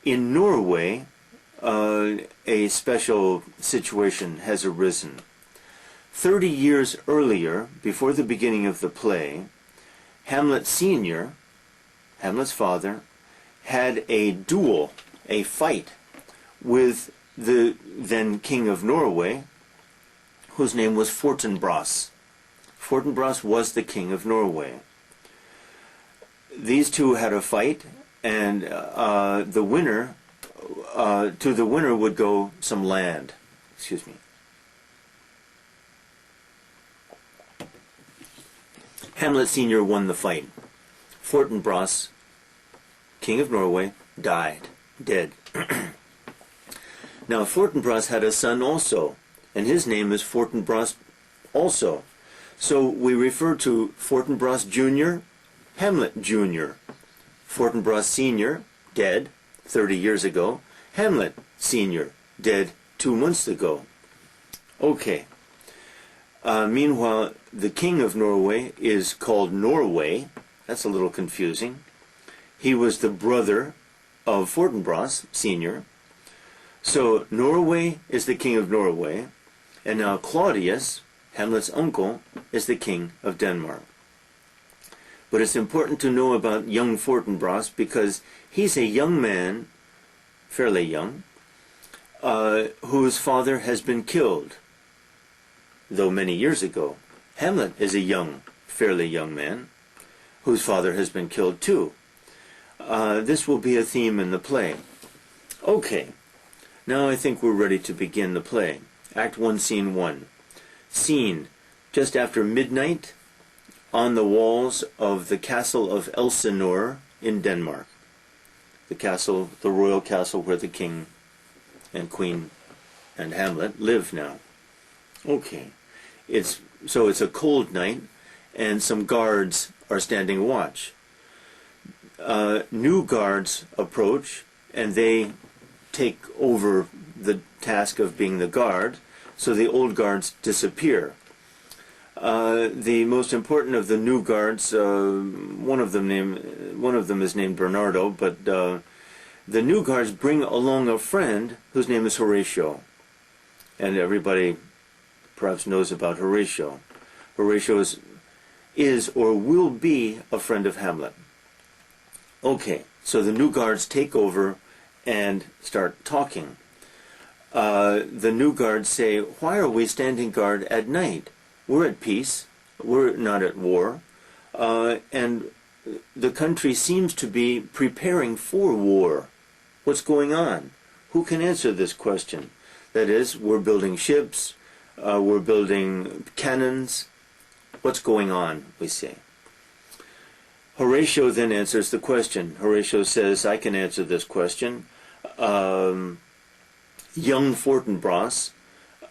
in Norway, a special situation has arisen. 30 years earlier, before the beginning of the play, Hamlet Sr., Hamlet's father, had a duel, a fight, with the then King of Norway, whose name was Fortinbras. Fortinbras was the King of Norway. These two had a fight, and to the winner would go some land. Excuse me. Hamlet Sr. won the fight. Fortinbras, King of Norway, died, dead. Now Fortinbras had a son also, and his name is Fortinbras also. So we refer to Fortinbras Jr., Hamlet Jr., Fortinbras Sr., dead 30 years ago, Hamlet Sr., dead 2 months ago. Okay. Meanwhile, the King of Norway is called Norway. That's a little confusing. He was the brother of Fortinbras Sr. So Norway is the King of Norway, and now Claudius, Hamlet's uncle, is the King of Denmark. But it's important to know about young Fortinbras because he's a young man, fairly young, whose father has been killed, though many years ago. Hamlet is a young, fairly young man, whose father has been killed too. This will be a theme in the play. Okay, now I think we're ready to begin the play. Act 1, Scene 1. Scene, just after midnight, on the walls of the castle of Elsinore in Denmark. The castle, the royal castle where the king and queen and Hamlet live now. Okay, it's a cold night, and some guards are standing watch. New guards approach, and they take over the task of being the guard, so the old guards disappear. The most important of the new guards, one of them is named Bernardo, but the new guards bring along a friend whose name is Horatio, and everybody perhaps knows about Horatio. Horatio is or will be a friend of Hamlet. Okay, so the new guards take over and start talking. The new guards say, "Why are we standing guard at night? We're at peace. We're not at war. And the country seems to be preparing for war. What's going on? Who can answer this question?" That is, we're building ships, we're building cannons. What's going on, we say. Horatio then answers the question. Horatio says, "I can answer this question. Young Fortinbras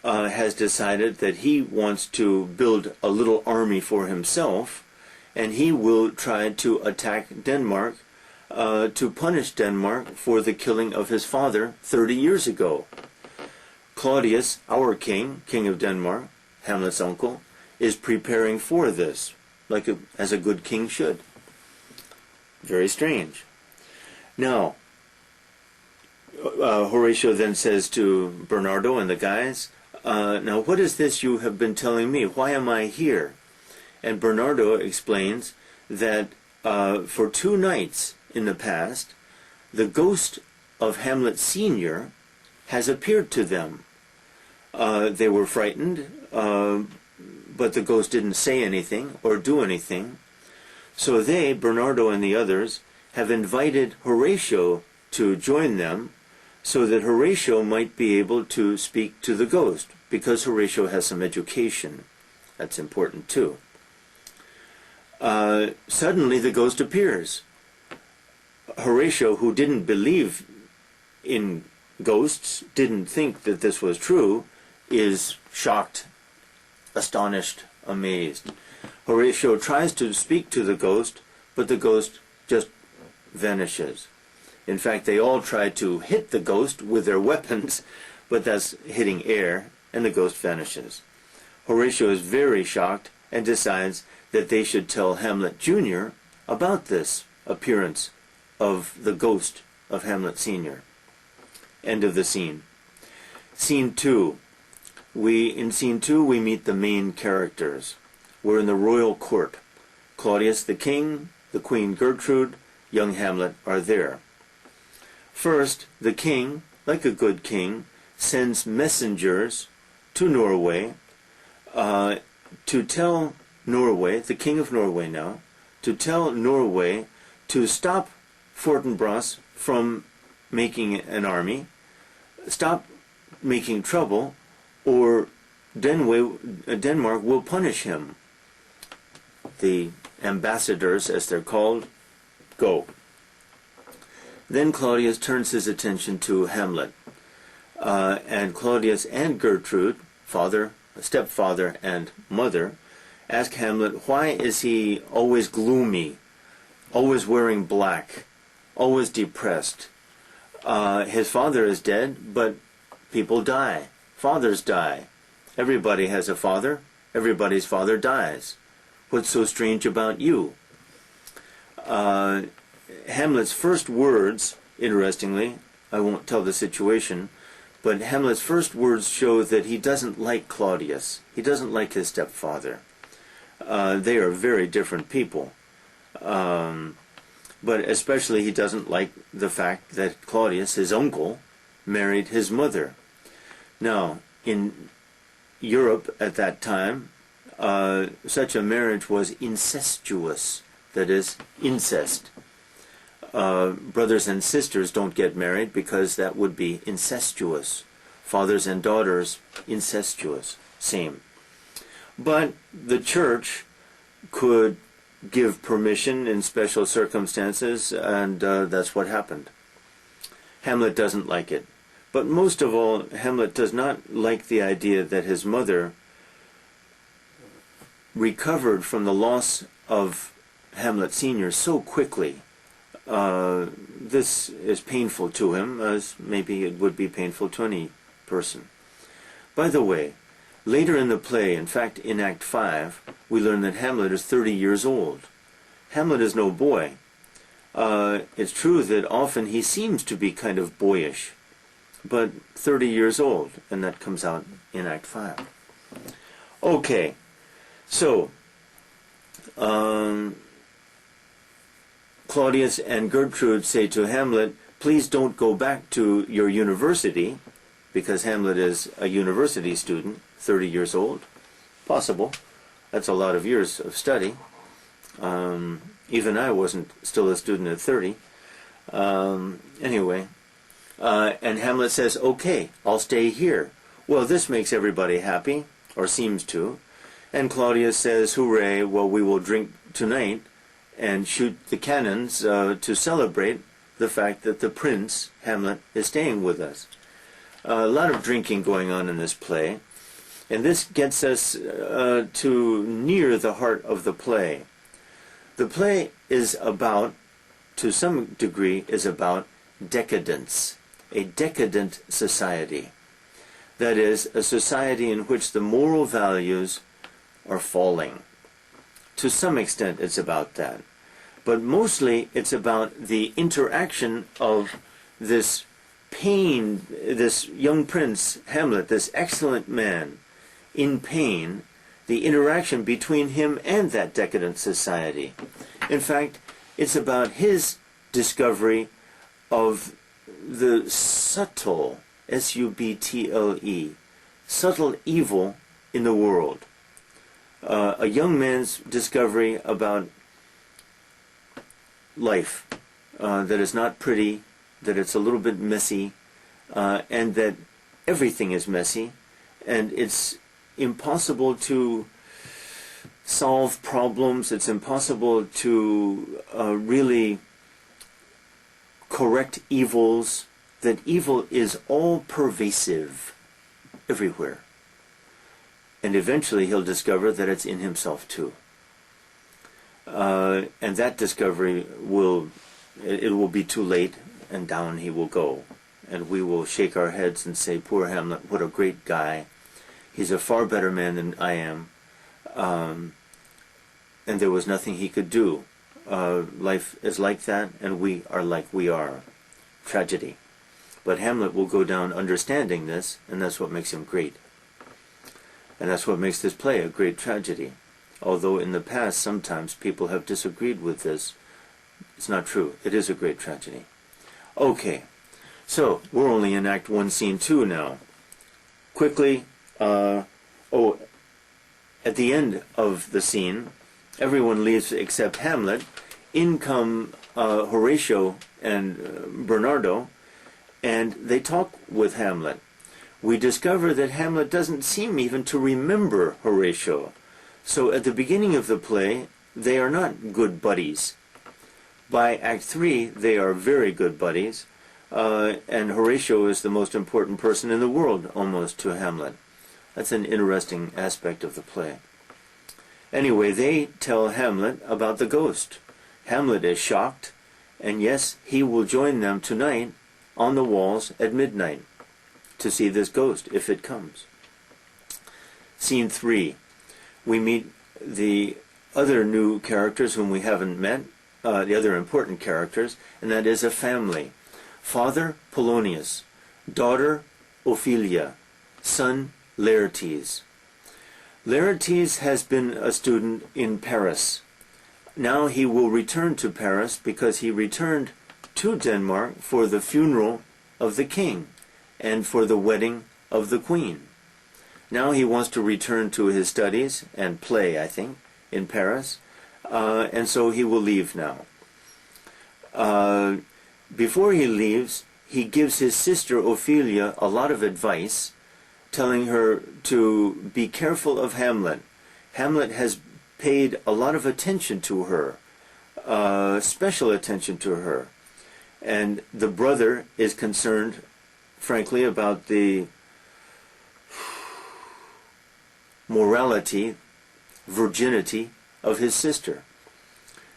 has decided that he wants to build a little army for himself, and he will try to attack Denmark to punish Denmark for the killing of his father 30 years ago. Claudius, our king, King of Denmark, Hamlet's uncle, is preparing for this, as a good king should." Very strange. Now, Horatio then says to Bernardo and the guys, "Now what is this you have been telling me? Why am I here?" And Bernardo explains that for 2 nights in the past, the ghost of Hamlet Sr. has appeared to them. They were frightened, but the ghost didn't say anything or do anything. So they, Bernardo and the others, have invited Horatio to join them so that Horatio might be able to speak to the ghost, because Horatio has some education. That's important too. Suddenly the ghost appears. Horatio, who didn't believe in ghosts, didn't think that this was true, is shocked, astonished, amazed. Horatio tries to speak to the ghost, but the ghost just vanishes. In fact, they all try to hit the ghost with their weapons, but that's hitting air, and the ghost vanishes. Horatio is very shocked and decides that they should tell Hamlet Jr. about this appearance of the ghost of Hamlet Senior. End of the scene. Scene 2. In Scene 2 we meet the main characters. We're in the royal court. Claudius the king, the Queen Gertrude, young Hamlet are there. First, the king, like a good king, sends messengers to Norway to tell Norway, the king of Norway now, to tell Norway to stop Fortinbras from making an army, stop making trouble, or Denmark will punish him. The ambassadors, as they're called, go. Then Claudius turns his attention to Hamlet. And Claudius and Gertrude, father, stepfather, and mother, ask Hamlet, why is he always gloomy, always wearing black, always depressed? His father is dead, but people die. Fathers die. Everybody has a father. Everybody's father dies. What's so strange about you? Hamlet's first words, interestingly, I won't tell the situation, but Hamlet's first words show that he doesn't like Claudius. He doesn't like his stepfather. They are very different people. But especially he doesn't like the fact that Claudius, his uncle, married his mother. Now, in Europe at that time, such a marriage was incestuous, that is, incest. Brothers and sisters don't get married because that would be incestuous. Fathers and daughters, incestuous, same. But the church could give permission in special circumstances, and that's what happened. Hamlet doesn't like it. But most of all, Hamlet does not like the idea that his mother recovered from the loss of Hamlet Sr. so quickly. This is painful to him, as maybe it would be painful to any person. By the way, later in the play, in fact in Act 5, we learn that Hamlet is 30 years old. Hamlet is no boy. It's true that often he seems to be kind of boyish, but 30 years old, and that comes out in Act 5. Okay, so Claudius and Gertrude say to Hamlet, please don't go back to your university, because Hamlet is a university student, 30 years old. Possible. That's a lot of years of study. Even I wasn't still a student at 30. Anyway, and Hamlet says, okay, I'll stay here. Well, this makes everybody happy, or seems to. And Claudius says, hooray, well, we will drink tonight and shoot the cannons to celebrate the fact that the prince, Hamlet, is staying with us. A lot of drinking going on in this play, and this gets us to near the heart of the play. The play is about, to some degree, is about decadence, a decadent society. That is, a society in which the moral values are falling. To some extent it's about that. But mostly it's about the interaction of this pain, this young prince, Hamlet, this excellent man, in pain, the interaction between him and that decadent society. In fact, it's about his discovery of the subtle, S-U-B-T-L-E, subtle evil in the world. A young man's discovery about life, that is not pretty, that it's a little bit messy, and that everything is messy, and it's impossible to solve problems, it's impossible to really correct evils, that evil is all pervasive everywhere. And eventually he'll discover that it's in himself too. And that discovery will be too late, and down he will go. And we will shake our heads and say, poor Hamlet, what a great guy. He's a far better man than I am. And there was nothing he could do. Life is like that, and we are like we are. tragedy. But Hamlet will go down understanding this, and that's what makes him great. And that's what makes this play a great tragedy. Although in the past sometimes people have disagreed with this, it's not true. It is a great tragedy. Okay, so we're only in Act 1, Scene 2 now. Quickly, at the end of the scene, everyone leaves except Hamlet. In come Horatio and Bernardo, and they talk with Hamlet. We discover that Hamlet doesn't seem even to remember Horatio. So at the beginning of the play, they are not good buddies. By Act 3, they are very good buddies, and Horatio is the most important person in the world, almost, to Hamlet. That's an interesting aspect of the play. Anyway, they tell Hamlet about the ghost. Hamlet is shocked, and yes, he will join them tonight on the walls at midnight to see this ghost, if it comes. Scene 3. We meet the other new characters whom we haven't met, the other important characters, and that is a family. Father, Polonius. Daughter, Ophelia. Son, Laertes. Laertes has been a student in Paris. Now he will return to Paris because he returned to Denmark for the funeral of the king and for the wedding of the queen. Now he wants to return to his studies and play, I think, in Paris, and so he will leave now. Before he leaves, he gives his sister Ophelia a lot of advice, telling her to be careful of Hamlet. Hamlet has paid a lot of attention to her, special attention to her. And the brother is concerned, frankly, about the morality, virginity of his sister.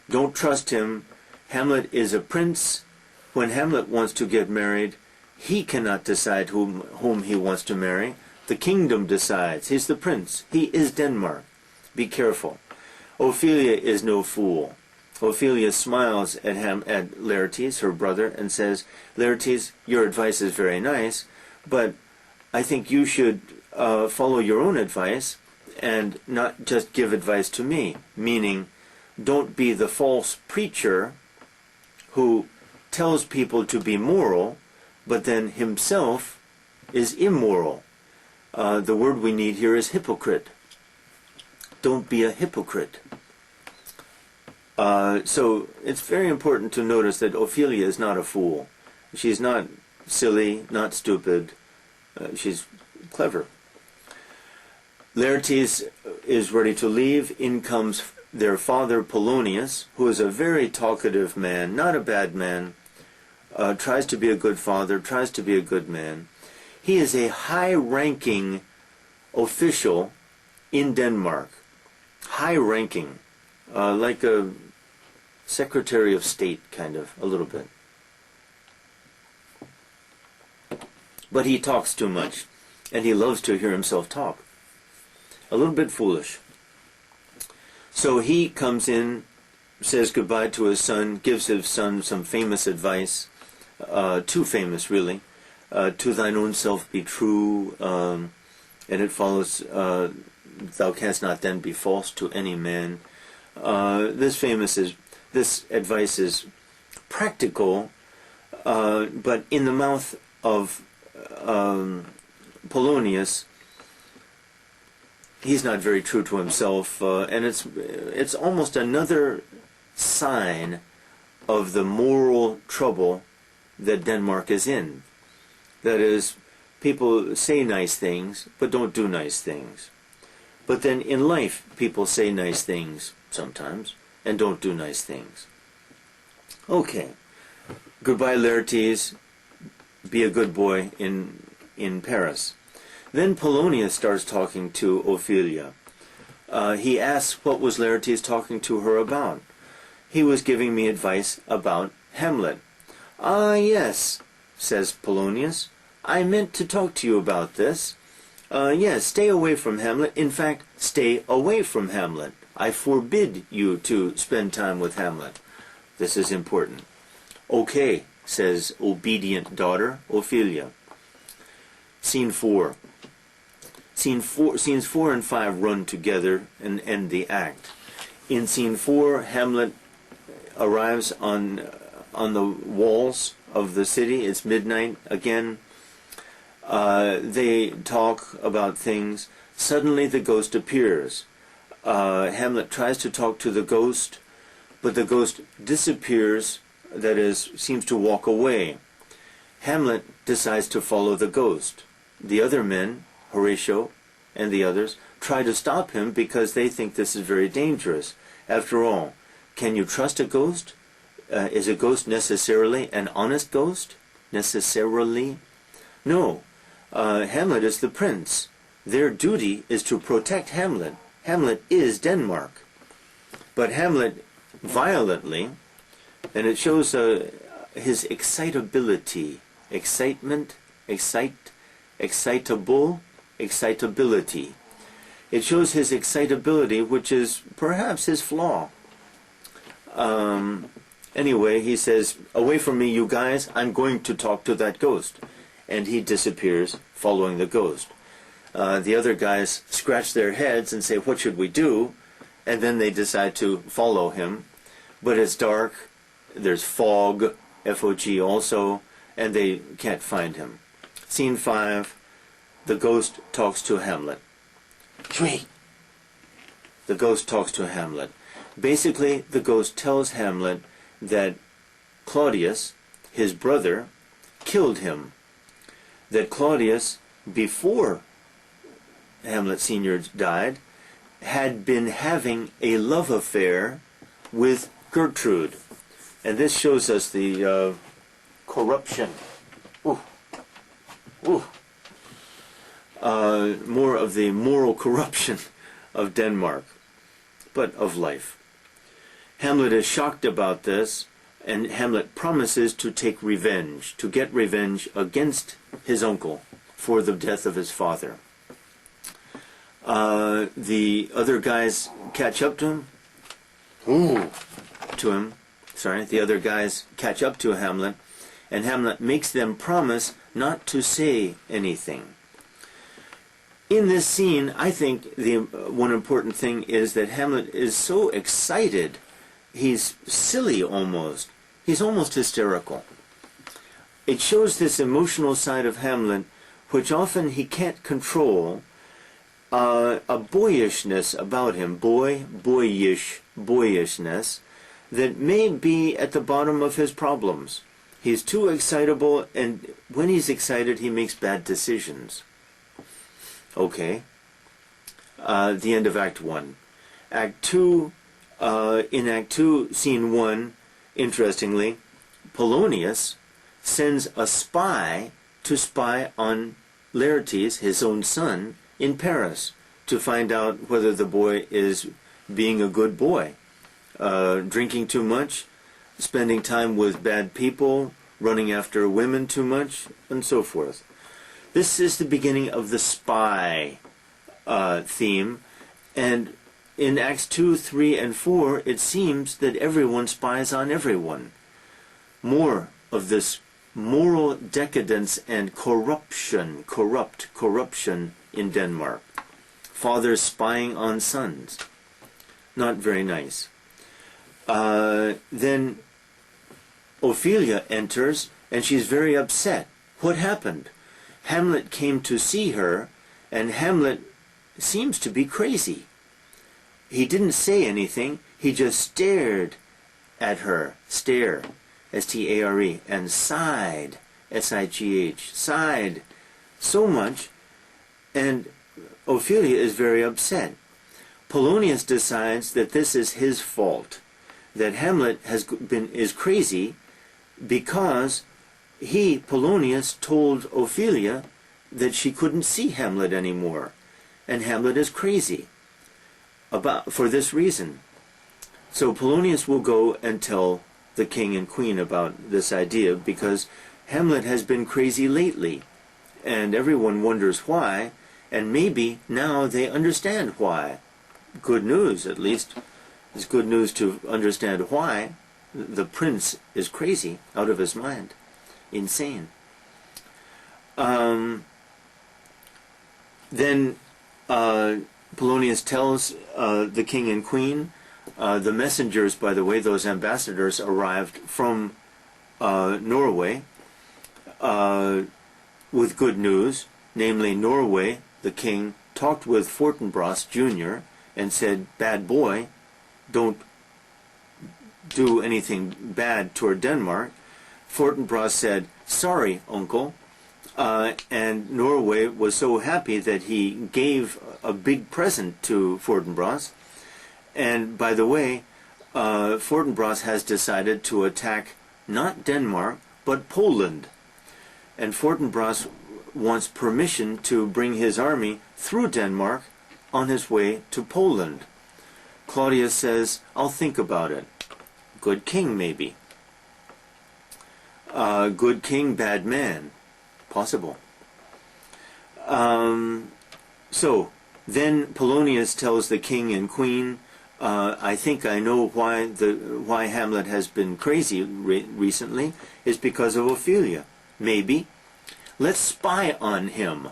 Don't trust him. Hamlet is a prince. When Hamlet wants to get married, he cannot decide whom he wants to marry. The kingdom decides. He's the prince. He is Denmark. Be careful. Ophelia is no fool. Ophelia smiles at Laertes, her brother, and says, Laertes, your advice is very nice, but I think you should follow your own advice and not just give advice to me, meaning don't be the false preacher who tells people to be moral, but then himself is immoral. The word we need here is hypocrite. Don't be a hypocrite. So it's very important to notice that Ophelia is not a fool. She's not silly, not stupid. She's clever. Laertes is ready to leave. In comes their father Polonius, who is a very talkative man, not a bad man, tries to be a good father, tries to be a good man. He is a high-ranking official in Denmark. High-ranking, like a Secretary of State, kind of, a little bit. But he talks too much, and he loves to hear himself talk. A little bit foolish. So he comes in, says goodbye to his son, gives his son some famous advice, too famous, really. To thine own self be true, and it follows, thou canst not then be false to any man. This advice is practical, but in the mouth of Polonius, he's not very true to himself, and it's almost another sign of the moral trouble that Denmark is in. That is, people say nice things, but don't do nice things. But then in life, people say nice things sometimes, and don't do nice things. Okay. Goodbye, Laertes. Be a good boy in Paris. Then Polonius starts talking to Ophelia. He asks what was Laertes talking to her about. He was giving me advice about Hamlet. Ah, yes, says Polonius. I meant to talk to you about this. Yes, stay away from Hamlet. In fact, stay away from Hamlet. I forbid you to spend time with Hamlet. This is important. Okay, says obedient daughter, Ophelia. Scene 4. Scenes 4 and 5 run together and end the act. In scene 4, Hamlet arrives on the walls of the city. It's midnight again. They talk about things. Suddenly the ghost appears. Hamlet tries to talk to the ghost, but the ghost disappears, that is, seems to walk away. Hamlet decides to follow the ghost. The other men, Horatio and the others, try to stop him because they think this is very dangerous. After all, can you trust a ghost? Is a ghost necessarily an honest ghost? Necessarily? No. Hamlet is the prince. Their duty is to protect Hamlet. Hamlet is Denmark. But Hamlet violently, and it shows his excitability, excitability. It shows his excitability, which is perhaps his flaw. Anyway, he says, "Away from me, you guys, I'm going to talk to that ghost." And he disappears, following the ghost. The other guys scratch their heads and say, "What should we do?" And then they decide to follow him. But it's dark, there's fog, F-O-G also, and they can't find him. Scene 5, the ghost talks to Hamlet. Shui! The ghost talks to Hamlet. Basically, the ghost tells Hamlet that Claudius, his brother, killed him. That Claudius, before Hamlet Sr. died, had been having a love affair with Gertrude. And this shows us the corruption. More of the moral corruption of Denmark, but of life. Hamlet is shocked about this, and Hamlet promises to take revenge, to get revenge against his uncle for the death of his father. The other guys catch up to him. The other guys catch up to Hamlet, and Hamlet makes them promise not to say anything. In this scene, I think the one important thing is that Hamlet is so excited, he's silly almost. He's almost hysterical. It shows this emotional side of Hamlet, which often he can't control, a boyishness about him, boyishness, that may be at the bottom of his problems. He's too excitable, and when he's excited, he makes bad decisions. Okay. The end of Act 1. Act 2, in Act 2, Scene 1, interestingly, Polonius sends a spy to spy on Laertes, his own son, in Paris, to find out whether the boy is being a good boy. Drinking too much, spending time with bad people, running after women too much, and so forth. This is the beginning of the spy theme, and in Acts 2, 3, and 4, it seems that everyone spies on everyone. More of this moral decadence and corruption in Denmark. Fathers spying on sons. Not very nice. Then Ophelia enters, and she's very upset. What happened? Hamlet came to see her, and Hamlet seems to be crazy. He didn't say anything, he just stared at her, stare, S-T-A-R-E, and sighed, S-I-G-H, sighed so much, and Ophelia is very upset. Polonius decides that this is his fault, that Hamlet is crazy because he, Polonius, told Ophelia that she couldn't see Hamlet anymore, and Hamlet is crazy for this reason. So Polonius will go and tell the king and queen about this idea, because Hamlet has been crazy lately, and everyone wonders why, and maybe now they understand why. Good news, at least. It's good news to understand why the prince is crazy, out of his mind. insane. Then Polonius tells the king and queen, the messengers, by the way, those ambassadors arrived from Norway with good news, namely Norway. The king talked with Fortinbras Jr. and said, "Bad boy, don't do anything bad toward Denmark." Fortinbras said, "Sorry, uncle." And Norway was so happy that he gave a big present to Fortinbras. And by the way, Fortinbras has decided to attack not Denmark, but Poland. And Fortinbras wants permission to bring his army through Denmark on his way to Poland. Claudius says, "I'll think about it." Good king, maybe. Good king, bad man. Possible. So then Polonius tells the king and queen, "I think I know why Hamlet has been crazy recently is because of Ophelia. Maybe. Let's spy on him.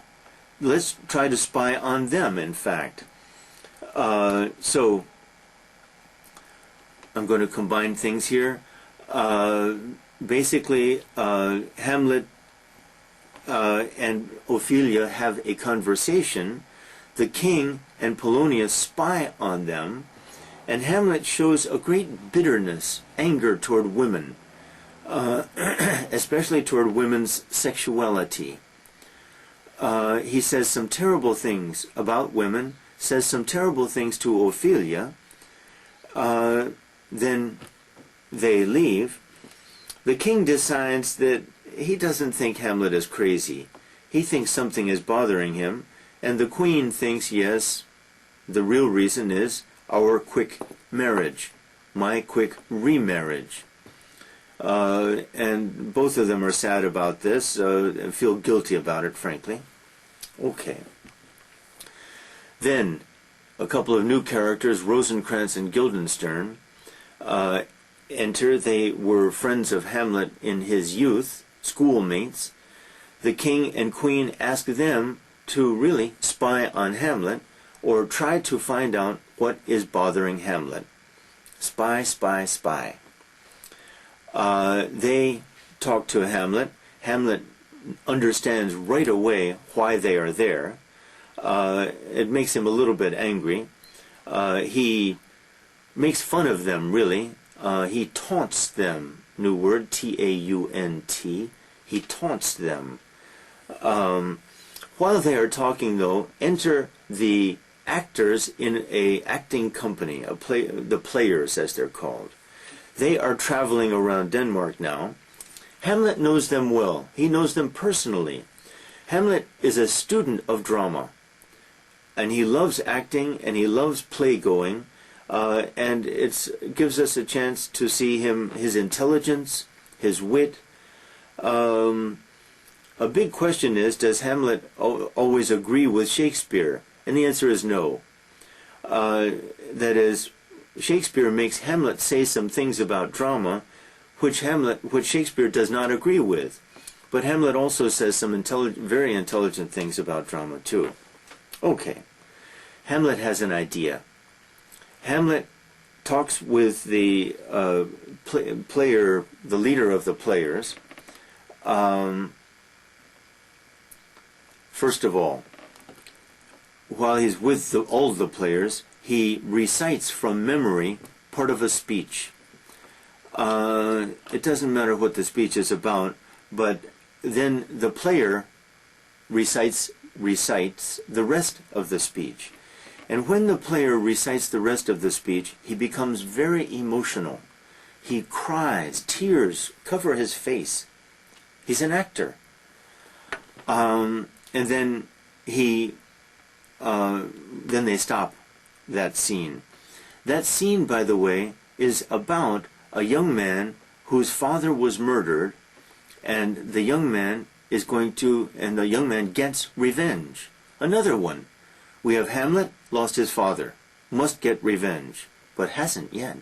Let's try to spy on them, in fact." So I'm going to combine things here. Basically, Hamlet and Ophelia have a conversation. The king and Polonius spy on them, and Hamlet shows a great bitterness, anger toward women, especially toward women's sexuality. He says some terrible things about women, says some terrible things to Ophelia. Then they leave. The king decides that he doesn't think Hamlet is crazy. He thinks something is bothering him, and the queen thinks, yes, the real reason is our quick marriage, my quick remarriage. And both of them are sad about this, and feel guilty about it, frankly. Okay. Then, a couple of new characters, Rosencrantz and Guildenstern, enter. They were friends of Hamlet in his youth, schoolmates. The king and queen ask them to really spy on Hamlet, or try to find out what is bothering Hamlet. Spy, spy, spy. They talk to Hamlet. Hamlet understands right away why they are there. It makes him a little bit angry. He makes fun of them, really. He taunts them. New word, T-A-U-N-T. He taunts them. While they are talking, though, enter the actors in a acting company, the players, as they're called. They are traveling around Denmark now. Hamlet knows them well. He knows them personally. Hamlet is a student of drama, and he loves acting, and he loves play-going, and it gives us a chance to see his intelligence, his wit. A big question is, does Hamlet always agree with Shakespeare? And the answer is no. That is, Shakespeare makes Hamlet say some things about drama which Shakespeare does not agree with. But Hamlet also says some very intelligent things about drama too. Okay. Hamlet has an idea. Hamlet talks with the player, the leader of the players. First of all, while he's with all the players, he recites from memory part of a speech. It doesn't matter what the speech is about, but then the player recites the rest of the speech. And when the player recites the rest of the speech, he becomes very emotional. He cries, tears cover his face. He's an actor. And then then they stop that scene. That scene, by the way, is about a young man whose father was murdered, and the young man gets revenge. Another one. We have Hamlet, lost his father, must get revenge, but hasn't yet.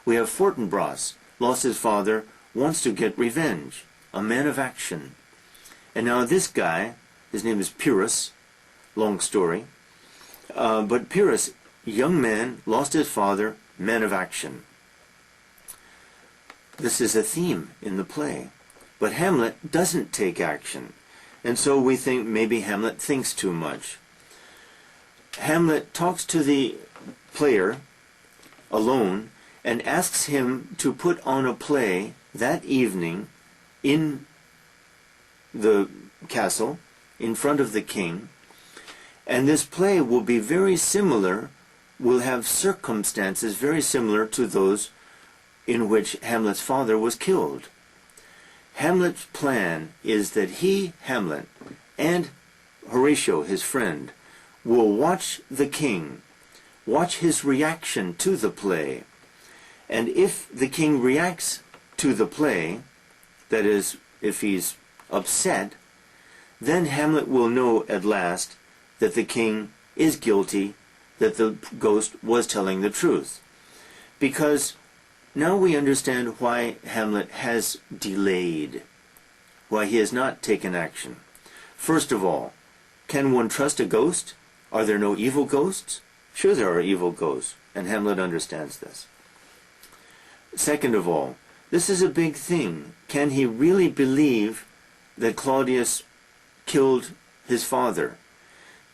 We have Fortinbras, lost his father, wants to get revenge. a man of action. And now this guy, his name is Pyrrhus, long story, but Pyrrhus, young man, lost his father, man of action. This is a theme in the play. But Hamlet doesn't take action. And so we think maybe Hamlet thinks too much. Hamlet talks to the player alone and asks him to put on a play that evening in the castle in front of the king. And this play will be very similar, will have circumstances very similar to those in which Hamlet's father was killed. Hamlet's plan is that he, Hamlet, and Horatio, his friend, will watch the king, watch his reaction to the play. And if the king reacts to the play, that is, if he's upset, then Hamlet will know at last that the king is guilty, that the ghost was telling the truth. Because now we understand why Hamlet has delayed, why he has not taken action. First of all, can one trust a ghost? Are there no evil ghosts? Sure, there are evil ghosts, and Hamlet understands this. Second of all, this is a big thing. Can he really believe that Claudius killed his father?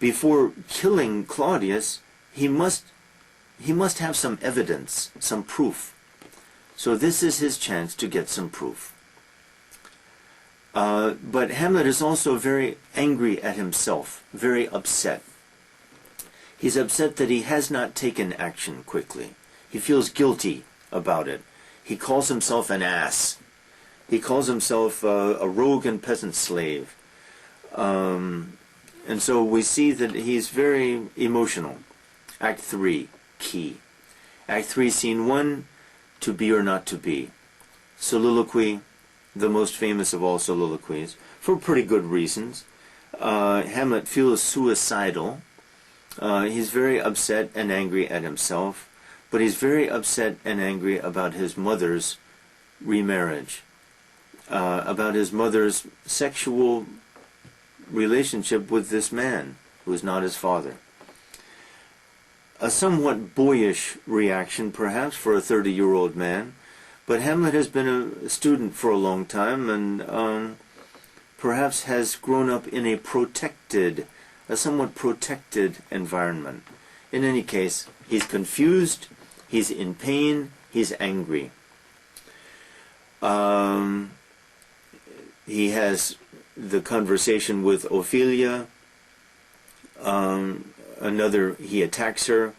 Before killing Claudius, he must have some evidence, some proof. So this is his chance to get some proof. But Hamlet is also very angry at himself, very upset. He's upset that he has not taken action quickly. He feels guilty about it. He calls himself an ass. He calls himself a rogue and peasant slave. And so we see that he's very emotional. Act 3, key. Act 3, scene 1, to be or not to be. Soliloquy, the most famous of all soliloquies, for pretty good reasons. Hamlet feels suicidal. He's very upset and angry at himself, but he's very upset and angry about his mother's remarriage, about his mother's sexual relationship with this man who is not his father. A somewhat boyish reaction, perhaps, for a 30-year-old man, but Hamlet has been a student for a long time and perhaps has grown up in a somewhat protected environment. In any case, he's confused, he's in pain, he's angry. He has the conversation with Ophelia. He attacks her.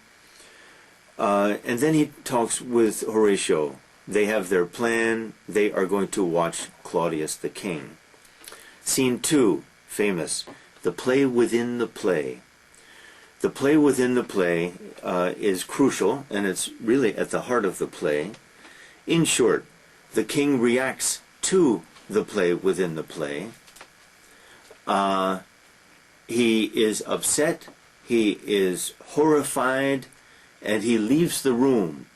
And then he talks with Horatio. They have their plan. They are going to watch Claudius the king. Scene 2, famous. The play within the play. The play within the play is crucial, and it's really at the heart of the play. In short, the king reacts to the play within the play. He is upset, he is horrified, and he leaves the room.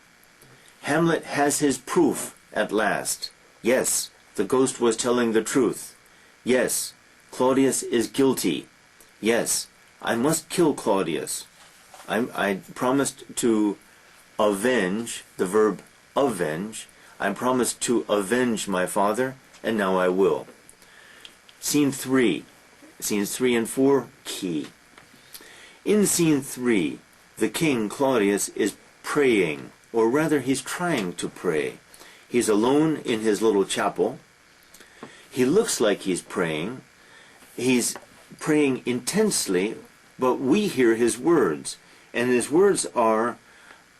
Hamlet has his proof at last. Yes, the ghost was telling the truth. Yes, Claudius is guilty. Yes, I must kill Claudius. I promised to avenge, the verb avenge. I promised to avenge my father, and now I will. Scene 3. Scenes 3 and 4, key. In scene 3, the king, Claudius, is praying, or rather he's trying to pray. He's alone in his little chapel. He looks like he's praying. He's praying intensely, but we hear his words. And his words are,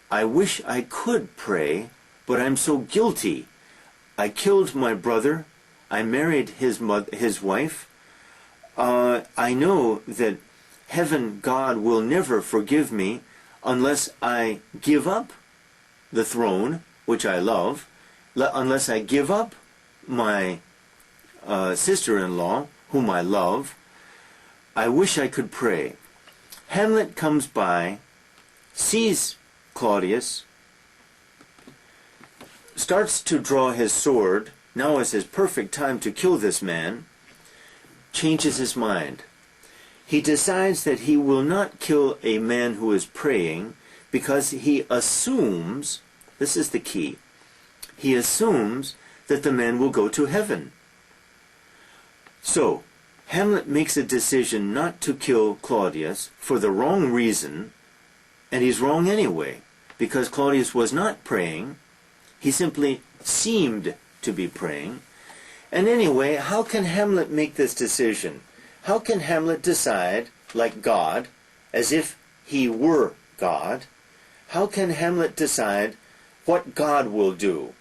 I wish I could pray, but I'm so guilty. I killed my brother. I married his wife. I know that heaven, God, will never forgive me unless I give up the throne, which I love, unless I give up my sister-in-law, whom I love. I wish I could pray. Hamlet comes by, sees Claudius, starts to draw his sword, now is his perfect time to kill this man, changes his mind. He decides that he will not kill a man who is praying because he assumes, this is the key, he assumes that the man will go to heaven. So, Hamlet makes a decision not to kill Claudius for the wrong reason, and he's wrong anyway, because Claudius was not praying. He simply seemed to be praying. And anyway, how can Hamlet make this decision? How can Hamlet decide, like God, as if he were God? How can Hamlet decide what God will do?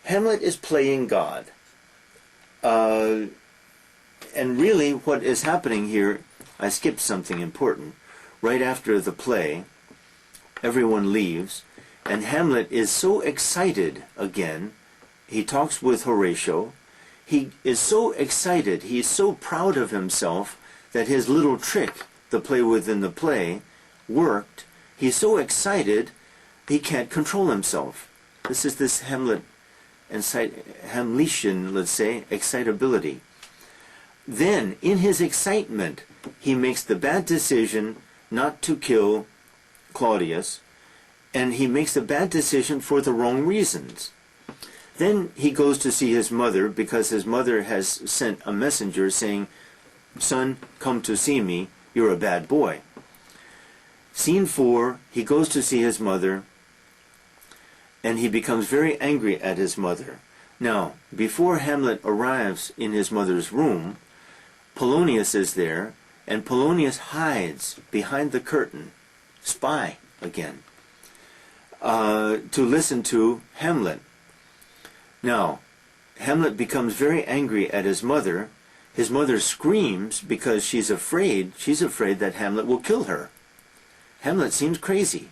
Hamlet is playing God. And really what is happening here, I skipped something important. Right after the play, everyone leaves, and Hamlet is so excited again. He talks with Horatio. He is so excited, he is so proud of himself that his little trick, the play within the play, worked. He's so excited, he can't control himself. This is this Hamletian, let's say, excitability. Then, in his excitement, he makes the bad decision not to kill Claudius, and he makes a bad decision for the wrong reasons. Then he goes to see his mother because his mother has sent a messenger saying, "Son, come to see me, you're a bad boy." Scene 4, he goes to see his mother, and he becomes very angry at his mother. Now, before Hamlet arrives in his mother's room, Polonius is there, and Polonius hides behind the curtain, spy again, to listen to Hamlet. Now, Hamlet becomes very angry at his mother. His mother screams because she's afraid that Hamlet will kill her. Hamlet seems crazy.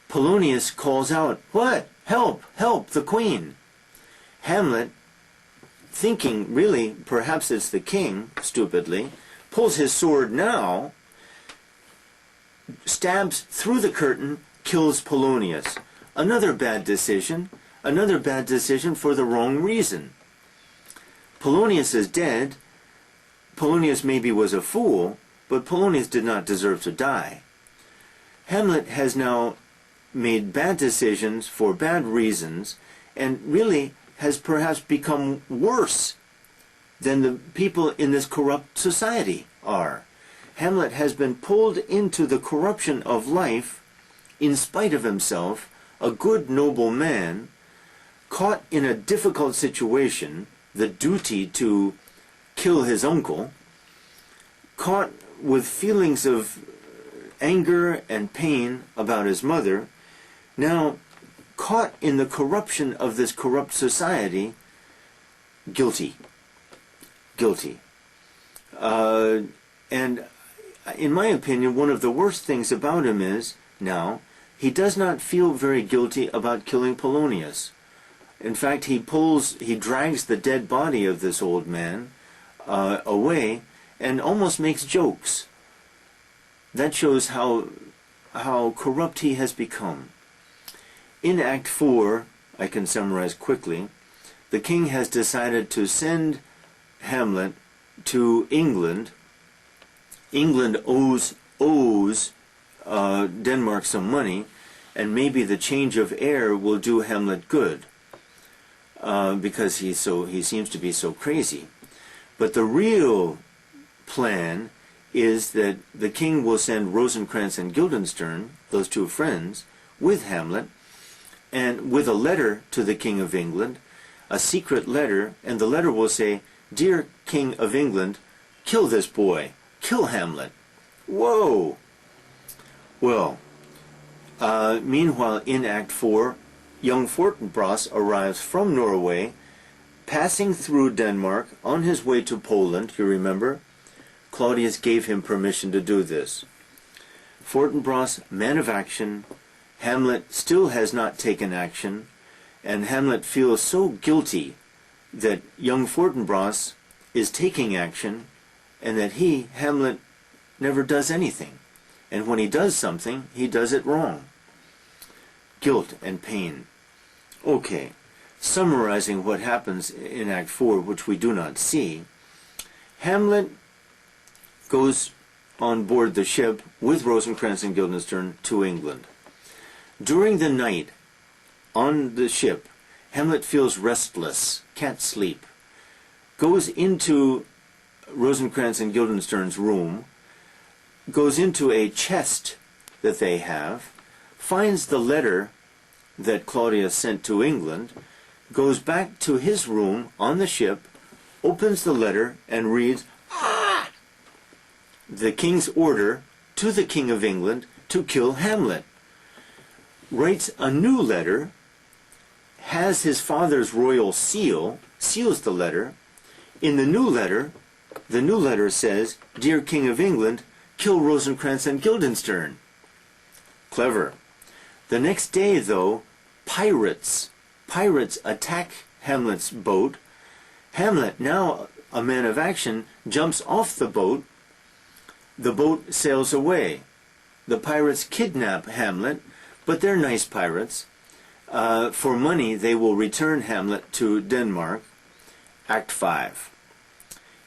Polonius calls out, "What? Help! Help! The queen!" Hamlet, thinking really perhaps it's the king, stupidly, pulls his sword now, stabs through the curtain, kills Polonius. Another bad decision for the wrong reason. Polonius is dead. Polonius maybe was a fool, but Polonius did not deserve to die. Hamlet has now made bad decisions for bad reasons, and really has perhaps become worse than the people in this corrupt society are. Hamlet has been pulled into the corruption of life in spite of himself, a good, noble man, caught in a difficult situation, the duty to kill his uncle, caught with feelings of anger and pain about his mother, now caught in the corruption of this corrupt society, guilty. And in my opinion, one of the worst things about him is, now, he does not feel very guilty about killing Polonius. In fact, he drags the dead body of this old man away and almost makes jokes. That shows how corrupt he has become. In Act 4, I can summarize quickly, the king has decided to send Hamlet to England. England owes Denmark some money, and maybe the change of air will do Hamlet good, because he seems to be so crazy. But the real plan is that the king will send Rosencrantz and Guildenstern, those two friends, with Hamlet, and with a letter to the King of England, a secret letter, and the letter will say, "Dear King of England, kill this boy, kill Hamlet." Whoa! Well, meanwhile, in Act 4, young Fortinbras arrives from Norway, passing through Denmark, on his way to Poland, you remember? Claudius gave him permission to do this. Fortinbras, man of action. Hamlet still has not taken action, and Hamlet feels so guilty that young Fortinbras is taking action, and that Hamlet, never does anything. And when he does something, he does it wrong. Guilt and pain. Okay, summarizing what happens in Act 4, which we do not see, Hamlet goes on board the ship with Rosencrantz and Guildenstern to England. During the night on the ship, Hamlet feels restless, can't sleep, goes into Rosencrantz and Guildenstern's room, goes into a chest that they have, finds the letter that Claudius sent to England, goes back to his room on the ship, opens the letter and reads, the king's order to the King of England to kill Hamlet. Writes a new letter, has his father's royal seal, seals the letter. In the new letter says, "Dear King of England, kill Rosencrantz and Guildenstern." Clever. The next day, though, pirates attack Hamlet's boat. Hamlet, now a man of action, jumps off the boat. The boat sails away. The pirates kidnap Hamlet, but they're nice pirates. For money, they will return Hamlet to Denmark. Act 5.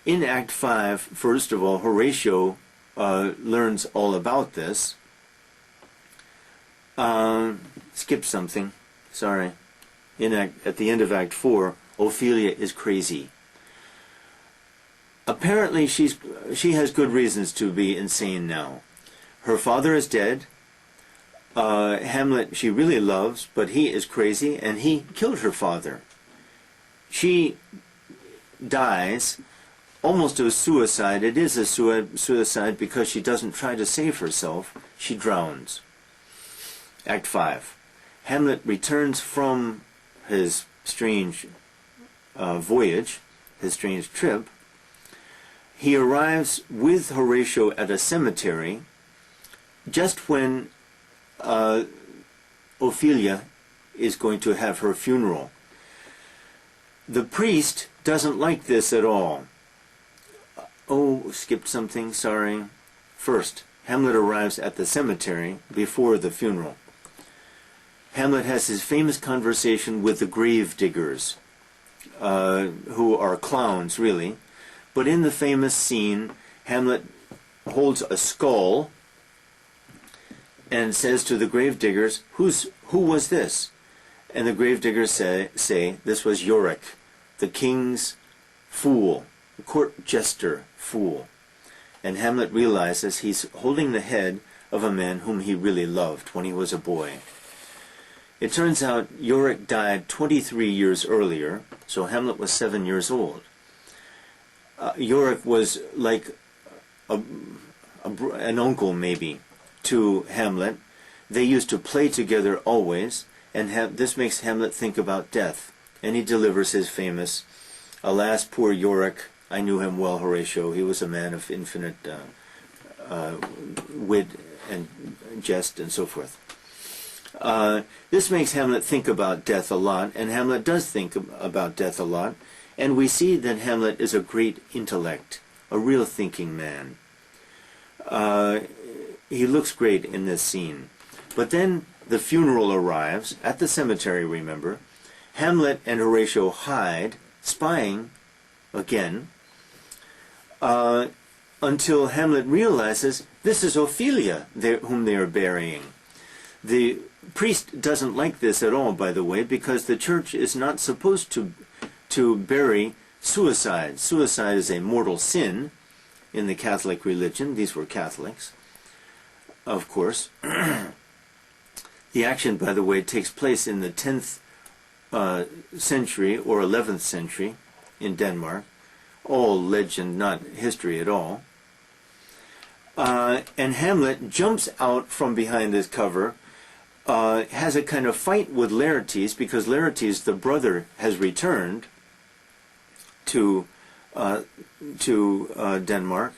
In Act 5, first of all, Horatio learns all about this. Skip something. Sorry. At the end of Act 4, Ophelia is crazy. Apparently, she has good reasons to be insane now. Her father is dead. Hamlet she really loves, but he is crazy, and he killed her father. She dies almost a suicide. It is a suicide because she doesn't try to save herself. She drowns. Act 5. Hamlet returns from his strange voyage, his strange trip. He arrives with Horatio at a cemetery just when Ophelia is going to have her funeral. The priest doesn't like this at all. Oh, skipped something, sorry. First, Hamlet arrives at the cemetery before the funeral. Hamlet has his famous conversation with the grave diggers, who are clowns, really. But in the famous scene, Hamlet holds a skull and says to the gravediggers, who was this? And the gravediggers say, this was Yorick, the king's fool, the court jester fool. And Hamlet realizes he's holding the head of a man whom he really loved when he was a boy. It turns out Yorick died 23 years earlier, so Hamlet was 7 years old. Yorick was like an uncle, maybe, to Hamlet. They used to play together always, and this makes Hamlet think about death. And he delivers his famous, "Alas, poor Yorick, I knew him well, Horatio. He was a man of infinite wit and jest," and so forth. This makes Hamlet think about death a lot, and Hamlet does think about death a lot. And we see that Hamlet is a great intellect, a real thinking man. He looks great in this scene. But then the funeral arrives, at the cemetery, remember. Hamlet and Horatio hide, spying, again, until Hamlet realizes this is Ophelia whom they are burying. The priest doesn't like this at all, by the way, because the church is not supposed to bury suicide. Suicide is a mortal sin in the Catholic religion. These were Catholics, of course. The action, by the way, takes place in the 10th century or 11th century in Denmark. All legend, not history at all. And Hamlet jumps out from behind this cover, has a kind of fight with Laertes, because Laertes, the brother, has returned to Denmark,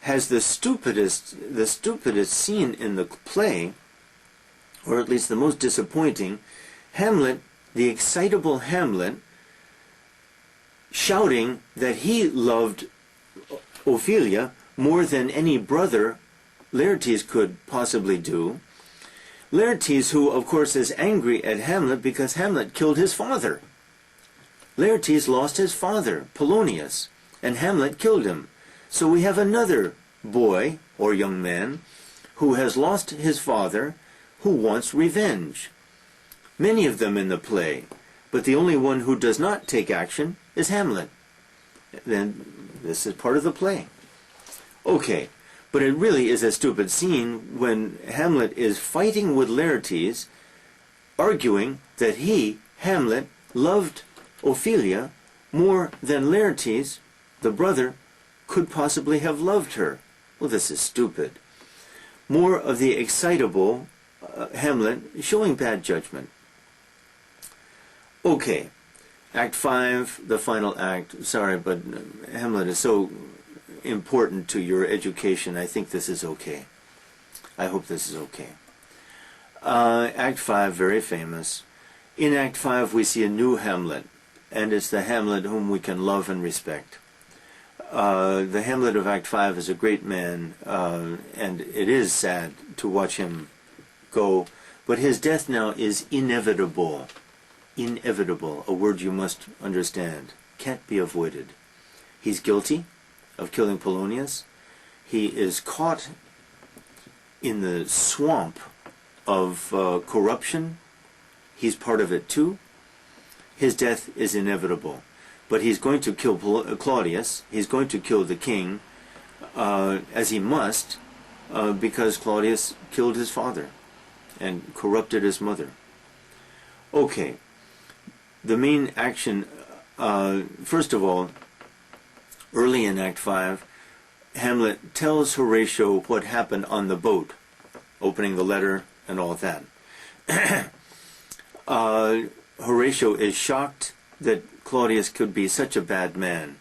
has the stupidest scene in the play, or at least the most disappointing. Hamlet, the excitable Hamlet, shouting that he loved Ophelia more than any brother Laertes could possibly do. Laertes, who of course is angry at Hamlet because Hamlet killed his father. Laertes lost his father, Polonius, and Hamlet killed him. So we have another boy, or young man, who has lost his father, who wants revenge. Many of them in the play, but the only one who does not take action is Hamlet. Then this is part of the play. Okay, but it really is a stupid scene when Hamlet is fighting with Laertes, arguing that he, Hamlet, loved Ophelia more than Laertes, the brother, could possibly have loved her. Well, this is stupid. More of the excitable Hamlet showing bad judgment. Okay, Act 5, the final act. Sorry, but Hamlet is so important to your education. I think this is okay. I hope this is okay. Act 5, very famous. In Act 5, we see a new Hamlet, and it's the Hamlet whom we can love and respect. The Hamlet of Act 5 is a great man, and it is sad to watch him go, but his death now is inevitable. Inevitable, a word you must understand. Can't be avoided. He's guilty of killing Polonius. He is caught in the swamp of corruption. He's part of it too. His death is inevitable. But he's going to kill Claudius. He's going to kill the king, as he must, because Claudius killed his father and corrupted his mother. Okay, the main action, first of all, early in Act 5, Hamlet tells Horatio what happened on the boat, opening the letter and all that. Horatio is shocked that Claudius could be such a bad man.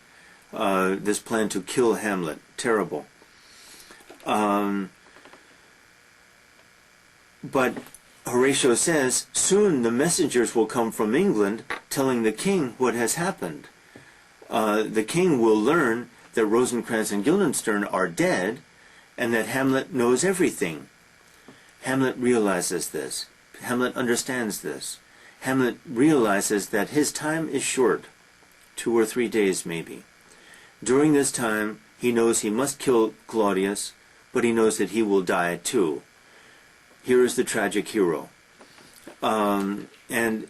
This plan to kill Hamlet, terrible. But Horatio says, soon the messengers will come from England telling the king what has happened. The king will learn that Rosencrantz and Guildenstern are dead and that Hamlet knows everything. Hamlet realizes this. Hamlet understands this. Hamlet realizes that his time is short, 2 or 3 days maybe. During this time, he knows he must kill Claudius, but he knows that he will die too. Here is the tragic hero. And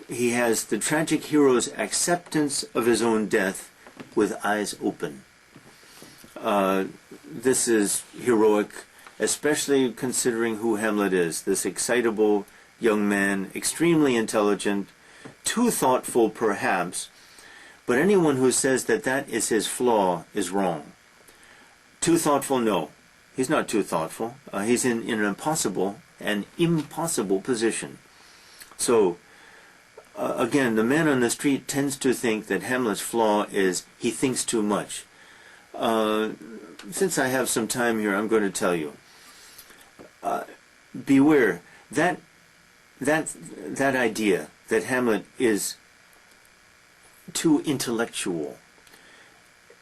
he has the tragic hero's acceptance of his own death with eyes open. This is heroic, especially considering who Hamlet is, this excitable young man, extremely intelligent, too thoughtful perhaps, but anyone who says that that is his flaw is wrong. Too thoughtful? No. He's not too thoughtful. He's in an impossible position. So, again, the man on the street tends to think that Hamlet's flaw is he thinks too much. Since I have some time here, I'm going to tell you. Beware. That idea that Hamlet is too intellectual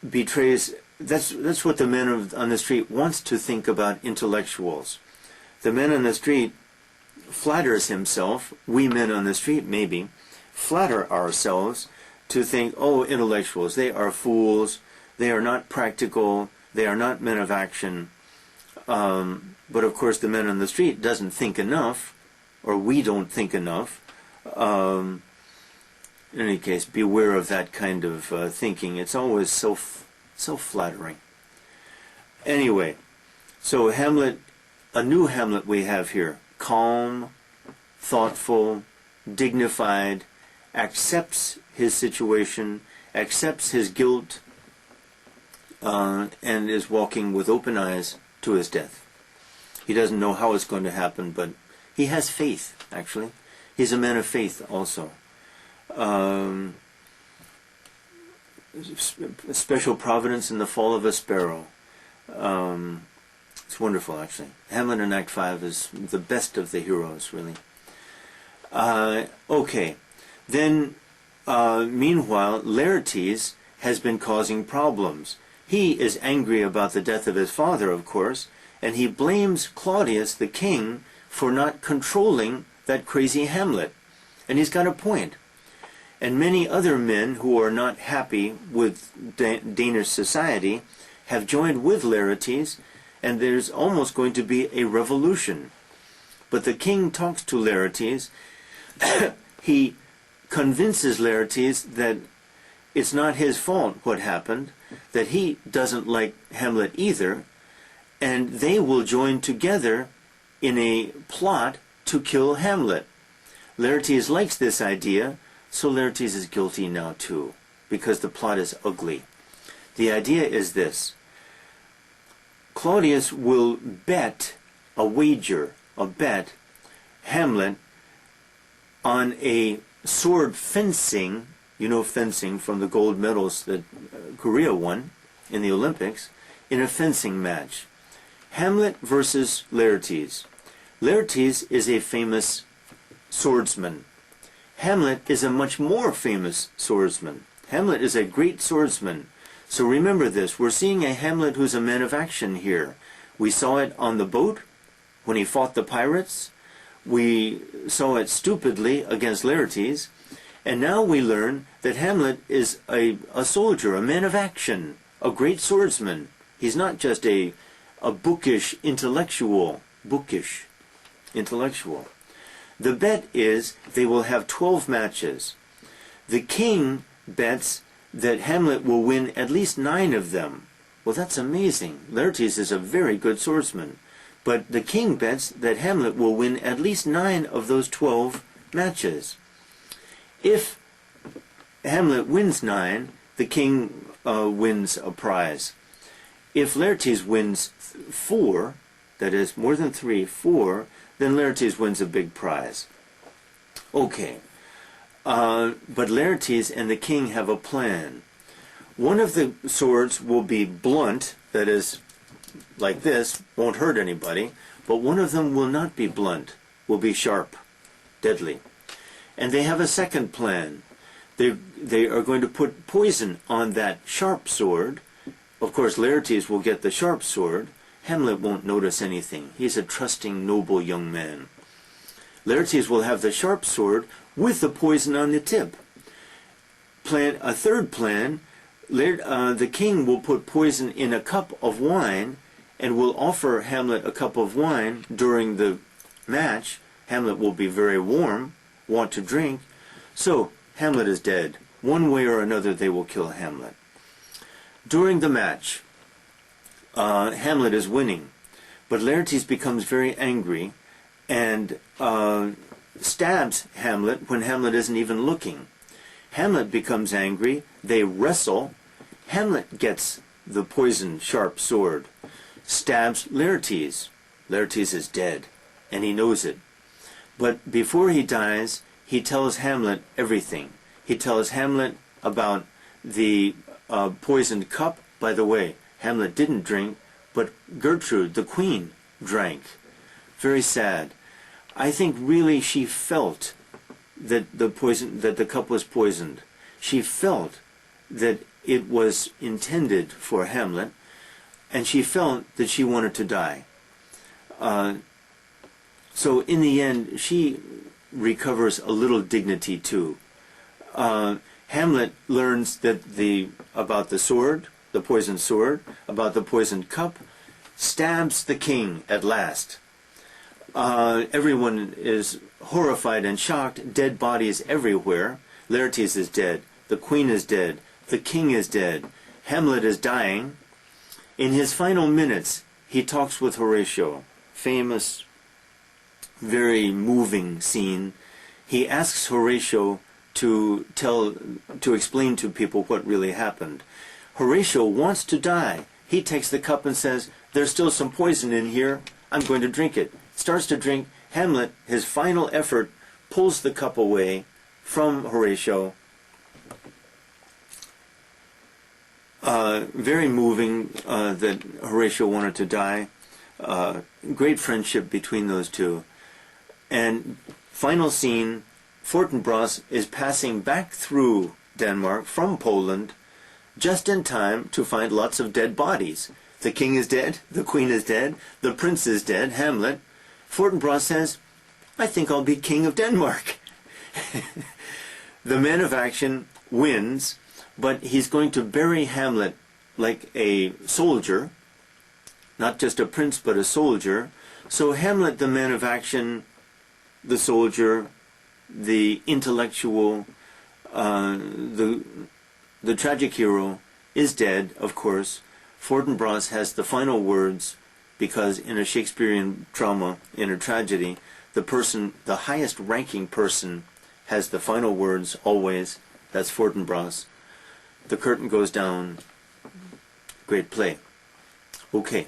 betrays. That's what the man on the street wants to think about intellectuals. The man on the street flatters himself, we men on the street maybe, flatter ourselves to think, oh, intellectuals, they are fools, they are not practical, they are not men of action. But of course the man on the street doesn't think enough, or we don't think enough. In any case, beware of that kind of thinking. It's always so flattering. Anyway, so Hamlet, a new Hamlet we have here, calm, thoughtful, dignified, accepts his situation, accepts his guilt, and is walking with open eyes to his death. He doesn't know how it's going to happen, but he has faith, actually. He's a man of faith also. Special providence in the fall of a sparrow. It's wonderful, actually. Hamlet in Act 5 is the best of the heroes, really. Okay. Then, meanwhile, Laertes has been causing problems. He is angry about the death of his father, of course, and he blames Claudius, the king, for not controlling that crazy Hamlet. And he's got a point. And many other men who are not happy with Danish society have joined with Laertes, and there's almost going to be a revolution. But the king talks to Laertes. He convinces Laertes that it's not his fault what happened, that he doesn't like Hamlet either, and they will join together in a plot to kill Hamlet. Laertes likes this idea, so Laertes is guilty now too, because the plot is ugly. The idea is this. Claudius will bet a wager, Hamlet, on a sword fencing. You know fencing from the gold medals that Korea won in the Olympics, in a fencing match. Hamlet versus Laertes. Laertes is a famous swordsman. Hamlet is a much more famous swordsman. Hamlet is a great swordsman. So remember this, we're seeing a Hamlet who's a man of action here. We saw it on the boat when he fought the pirates. We saw it stupidly against Laertes. And now we learn that Hamlet is a soldier, a man of action, a great swordsman. He's not just a bookish intellectual. The bet is they will have 12 matches. The king bets that Hamlet will win at least 9 of them. Well, that's amazing. Laertes is a very good swordsman. But the king bets that Hamlet will win at least 9 of those 12 matches. If Hamlet wins 9, the king wins a prize. If Laertes wins 4, that is more than 3, 4, then Laertes wins a big prize. Okay, but Laertes and the king have a plan. One of the swords will be blunt, that is, like this, won't hurt anybody, but one of them will not be blunt, will be sharp, deadly. And they have a second plan. They are going to put poison on that sharp sword. Of course, Laertes will get the sharp sword. Hamlet won't notice anything. He's a trusting, noble young man. Laertes will have the sharp sword with the poison on the tip. A third plan, the king will put poison in a cup of wine and will offer Hamlet a cup of wine during the match. Hamlet will be very warm, want to drink. So Hamlet is dead. One way or another they will kill Hamlet. During the match, Hamlet is winning, but Laertes becomes very angry and stabs Hamlet when Hamlet isn't even looking. Hamlet becomes angry, they wrestle. Hamlet gets the poisoned sharp sword, stabs Laertes. Laertes is dead, and he knows it. But before he dies, he tells Hamlet everything. He tells Hamlet about the poisoned cup. By the way, Hamlet didn't drink, but Gertrude, the queen, drank. Very sad. I think really she felt that the cup was poisoned. She felt that it was intended for Hamlet, and she felt that she wanted to die. So in the end, she recovers a little dignity too. Hamlet learns that about the sword, the poisoned sword, about the poisoned cup, stabs the king at last. Everyone is horrified and shocked. Dead bodies everywhere. Laertes is dead. The queen is dead. The king is dead. Hamlet is dying. In his final minutes, he talks with Horatio. Famous, very moving scene. He asks Horatio to explain to people what really happened. Horatio wants to die. He takes the cup and says, "There's still some poison in here. I'm going to drink it." Starts to drink. Hamlet, his final effort, pulls the cup away from Horatio. Very moving that Horatio wanted to die. Great friendship between those two. And final scene, Fortinbras is passing back through Denmark from Poland just in time to find lots of dead bodies. The king is dead, the queen is dead, the prince is dead, Hamlet. Fortinbras says, "I think I'll be king of Denmark." The man of action wins, but he's going to bury Hamlet like a soldier, not just a prince but a soldier. So Hamlet, the man of action, the soldier, the intellectual, the tragic hero is dead, of course. Fortinbras has the final words, because in a Shakespearean drama, in a tragedy, the highest ranking person has the final words always. That's Fortinbras. The curtain goes down. Great play. Okay.